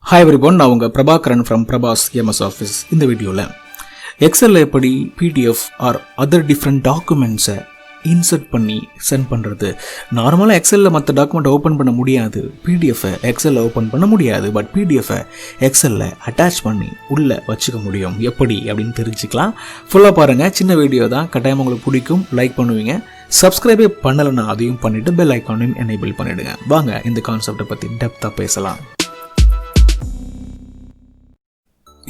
Hi everyone, நான் உங்க Prabhakaran from Prabas MSOffice. இந்த வீடியோல எக்ஸல்ல எப்படி PDF or other different documents insert பண்ணி சென்ட் பண்றது. நார்மலா எக்ஸல்ல மற்ற டாக்குமெண்ட் ஓபன் பண்ண முடியாது, PDF எக்ஸல்ல ஓபன் பண்ண முடியாது, பட் PDF எக்ஸல்ல அட்டாச் பண்ணி உள்ள வச்சுக்க முடியும். எப்படி அப்படின்னு தெரிஞ்சுக்கலாம். ஃபுல்லா பாருங்க, சின்ன வீடியோ தான், கட்டாயம் உங்களுக்கு பிடிக்கும், லைக் பண்ணுவீங்க. சப்ஸ்கிரைபே பண்ணலைன்னா அதையும் பண்ணிட்டு பெல் ஐக்கானையும் எனேபிள் பண்ணிடுங்க. வாங்க இந்த கான்செப்டை பத்தி டெப்தா பேசலாம்.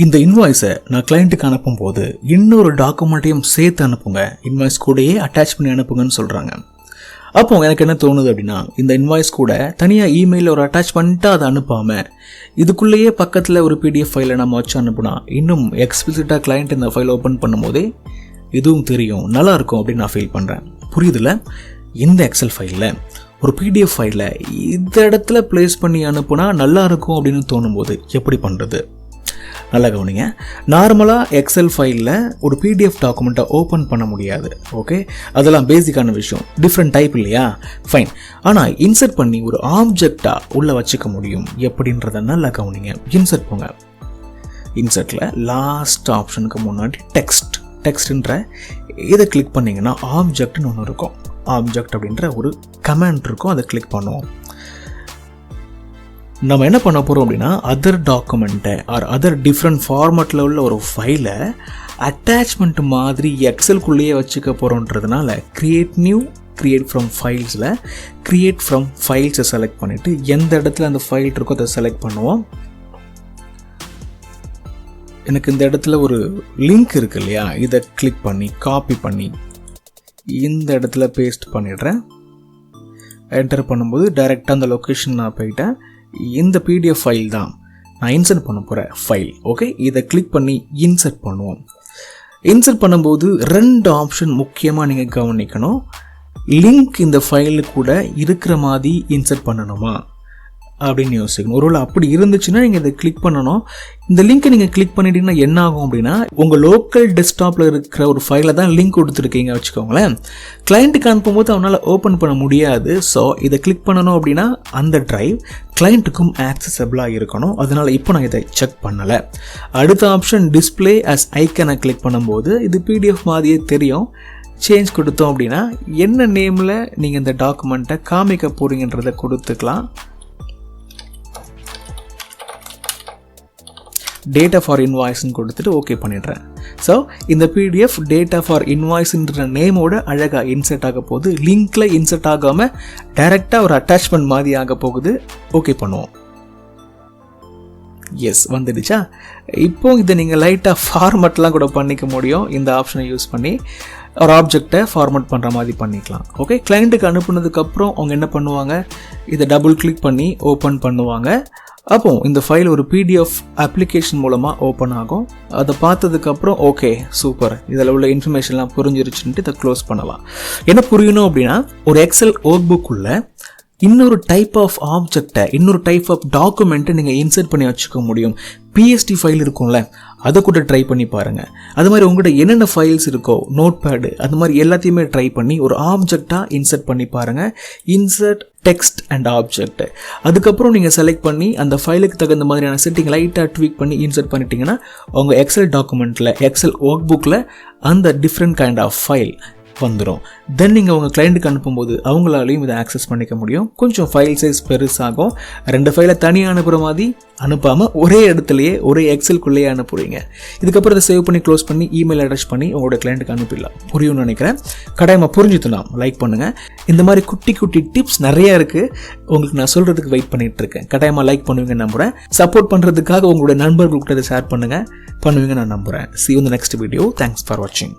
இந்த இன்வாய்ஸை நான் கிளைண்ட்டுக்கு அனுப்பும் போது இன்னொரு டாக்குமெண்ட்டையும் சேர்த்து அனுப்புங்க, இன்வாய்ஸ் கூடயே அட்டாச் பண்ணி அனுப்புங்கன்னு சொல்கிறாங்க. அப்போ எனக்கு என்ன தோணுது அப்படின்னா, இந்த இன்வாய்ஸ் கூட தனியாக இமெயிலில் ஒரு அட்டாச் பண்ணிட்டு அதை அனுப்பாமல் இதுக்குள்ளேயே பக்கத்தில் ஒரு PDF ஃபைலை நம்ம வச்சு அனுப்புனா இன்னும் எக்ஸ்பிளிசிட்டாக கிளைண்ட் இந்த ஃபைல் ஓப்பன் பண்ணும்போதே இதுவும் தெரியும், நல்லாயிருக்கும் அப்படின்னு நான் ஃபீல் பண்ணுறேன். புரியுதுல? இந்த எக்ஸல் ஃபைலில் ஒரு PDF ஃபைலில் இந்த இடத்துல ப்ளேஸ் பண்ணி அனுப்புனா நல்லாயிருக்கும் அப்படின்னு தோணும்போது எப்படி பண்ணுறது? நல்லா கவனிங்க. நார்மலாக எக்ஸல் ஃபைலில் ஒரு PDF டாக்குமெண்ட்டை ஓப்பன் பண்ண முடியாது. ஓகே, அதெல்லாம் பேசிக்கான விஷயம், டிஃப்ரெண்ட் டைப் இல்லையா? ஃபைன். ஆனால் இன்சர்ட் பண்ணி ஒரு ஆப்ஜெக்டாக உள்ளே வச்சுக்க முடியும். எப்படின்றத நல்லா கவனிங்க. இன்சர்ட் போங்க. இன்சர்ட்டில் லாஸ்ட் ஆப்ஷனுக்கு முன்னாடி டெக்ஸ்ட்ன்ற இதை கிளிக் பண்ணிங்கன்னா ஆப்ஜெக்ட்னு ஒன்று இருக்கும். ஆப்ஜெக்ட் அப்படின்ற ஒரு கமெண்ட் இருக்கும், அதை கிளிக் பண்ணுவோம். நம்ம என்ன பண்ண போகிறோம் அப்படின்னா, அதர் டாக்குமெண்ட்டை ஆர் அதர் டிஃப்ரெண்ட் ஃபார்மேட்டில் உள்ள ஒரு ஃபைலை அட்டாச்மெண்ட் மாதிரி எக்ஸல்குள்ளேயே வச்சுக்க போகிறோன்றதுனால கிரியேட் ஃப்ரம் ஃபைல்ஸில் கிரியேட் ஃப்ரம் ஃபைல்ஸை செலக்ட் பண்ணிவிட்டு எந்த இடத்துல அந்த ஃபைல் இருக்கோ அதை செலக்ட் பண்ணுவோம். எனக்கு இந்த இடத்துல ஒரு லிங்க் இருக்கு இல்லையா, இதை கிளிக் பண்ணி காப்பி பண்ணி இந்த இடத்துல பேஸ்ட் பண்ணிடுறேன். என்டர் பண்ணும்போது டைரெக்டாக அந்த லொக்கேஷன் நான் போயிட்டேன். இந்த PDF ஃபைல் தான் நான் இன்சர்ட் பண்ண போகிற ஃபைல். ஓகே, இதை கிளிக் பண்ணி இன்சர்ட் பண்ணுவோம். இன்சர்ட் பண்ணும்போது 2 ஆப்ஷன் முக்கியமாக நீங்கள் கவனிக்கணும். லிங்க் இந்த ஃபைலு கூட இருக்கிற மாதிரி இன்சர்ட் பண்ணணுமா அப்படின்னு யோசிக்கணும். ஒருவேளை அப்படி இருந்துச்சுன்னா நீங்கள் இதை கிளிக் பண்ணணும். இந்த லிங்க்கை நீங்கள் கிளிக் பண்ணிட்டீங்கன்னா என்ன ஆகும் அப்படின்னா, உங்கள் லோக்கல் டெஸ்க்டாப்பில் இருக்கிற ஒரு ஃபைலை தான் லிங்க் கொடுத்துருக்கீங்க வச்சுக்கோங்களேன். கிளைண்ட்டுக்கு அனுப்பும்போது அவனால் ஓப்பன் பண்ண முடியாது. ஸோ இதை கிளிக் பண்ணணும் அப்படின்னா அந்த டிரைவ் கிளைண்ட்டுக்கும் ஆக்சசபிளாக இருக்கணும். அதனால் இப்போ நான் இதை செக் பண்ணலை. அடுத்த ஆப்ஷன் டிஸ்பிளே அஸ் ஐக்கனை கிளிக் பண்ணும்போது இது PDF மாதிரியே தெரியும். சேஞ்ச் கொடுத்தோம் அப்படின்னா என்ன நேமில் நீங்கள் இந்த டாக்குமெண்ட்டை காமிக்க போகிறீங்கன்றதை கொடுத்துக்கலாம். டேட்டா ஃபார் இன்வாய்ஸ்ன்னு கொடுத்துட்டு ஓகே பண்ணிடுறேன். ஸோ இந்த PDF டேட்டா ஃபார் இன்வாய்ஸ்ன்ற நேமோட அழகாக இன்சர்ட் ஆக போகுது. லிங்க்கில் இன்சர்ட் ஆகாமல் டைரெக்டாக ஒரு அட்டாச்மெண்ட் மாதிரி ஆக போகுது. ஓகே பண்ணுவோம். எஸ், வந்துடுச்சா? இப்போ இதை நீங்கள் லைட்டாக ஃபார்மேட்லாம் கூட பண்ணிக்க முடியும். இந்த ஆப்ஷனை யூஸ் பண்ணி ஒரு ஆப்ஜெக்டை ஃபார்மேட் பண்ணுற மாதிரி பண்ணிக்கலாம். ஓகே, கிளைண்ட்டுக்கு அனுப்புனதுக்கப்புறம் அவங்க என்ன பண்ணுவாங்க, இதை டபுள் கிளிக் பண்ணி ஓப்பன் பண்ணுவாங்க. அப்போ இந்த ஃபைல் ஒரு PDF அப்ளிகேஷன் மூலமாக ஓப்பன் ஆகும். அதை பார்த்ததுக்கப்புறம் ஓகே சூப்பர், இதில் உள்ள இன்ஃபர்மேஷன்லாம் புரிஞ்சிருச்சுன்ட்டு இதை க்ளோஸ் பண்ணலாம். என்ன புரியணும் அப்படின்னா, ஒரு எக்ஸல் ஒர்க் புக்குள்ள இன்னொரு டைப் ஆஃப் ஆப்ஜெக்டை, இன்னொரு டைப் ஆஃப் டாக்குமெண்ட்டை நீங்கள் இன்சர்ட் பண்ணி வச்சுக்க முடியும். PSD ஃபைல் இருக்கும்ல, அதை கூட ட்ரை பண்ணி பாருங்கள். அது மாதிரி உங்கள்கிட்ட என்னென்ன ஃபைல்ஸ் இருக்கோ, நோட் பேடு, அது மாதிரி எல்லாத்தையுமே ட்ரை பண்ணி ஒரு ஆப்ஜெக்டாக இன்சர்ட் பண்ணி பாருங்கள். Insert text and object. அதுக்கப்புறம் நீங்கள் செலக்ட் பண்ணி அந்த ஃபைலுக்கு தகுந்த மாதிரியான செட்டிங் லைட்டாக ட்வீக் பண்ணி இன்சர்ட் பண்ணிட்டீங்கன்னா உங்கள் எக்ஸல் டாக்குமெண்ட்டில், எக்ஸல் ஒர்க் புக்கில் அந்த டிஃப்ரெண்ட் கைண்ட் ஆஃப் ஃபைல் வந்துடும். தென் நீங்கள் உங்கள் கிளைண்ட்டுக்கு அனுப்பும்போது அவங்களாலையும் இதை ஆக்சஸ் பண்ணிக்க முடியும். கொஞ்சம் ஃபைல் சைஸ் பெருசாகும். 2 ஃபைலை தனியாக அனுப்புகிற மாதிரி அனுப்பாமல் ஒரே இடத்துலையே ஒரே எக்ஸல்குள்ளேயே அனுப்புறீங்க. இதுக்கப்புறம் இதை சேவ் பண்ணி க்ளோஸ் பண்ணி இமெயில் அட்ரஸ் பண்ணி உங்களோட கிளைண்ட்டுக்கு அனுப்பிடலாம். புரியும்னு நினைக்கிறேன். கட்டாயமாக புரிஞ்சுக்கலாம். லைக் பண்ணுங்கள். இந்த மாதிரி குட்டி குட்டி டிப்ஸ் நிறையா இருக்குது, உங்களுக்கு நான் சொல்கிறதுக்கு வெயிட் பண்ணிகிட்டு இருக்கேன். கட்டாயமாக லைக் பண்ணுவீங்கன்னு நம்புகிறேன். சப்போர்ட் பண்ணுறதுக்காக உங்களுடைய நண்பர்களுக்கிட்ட இதை ஷேர் பண்ணுவீங்க நான் நம்புகிறேன். See you in the next video. Thanks for watching.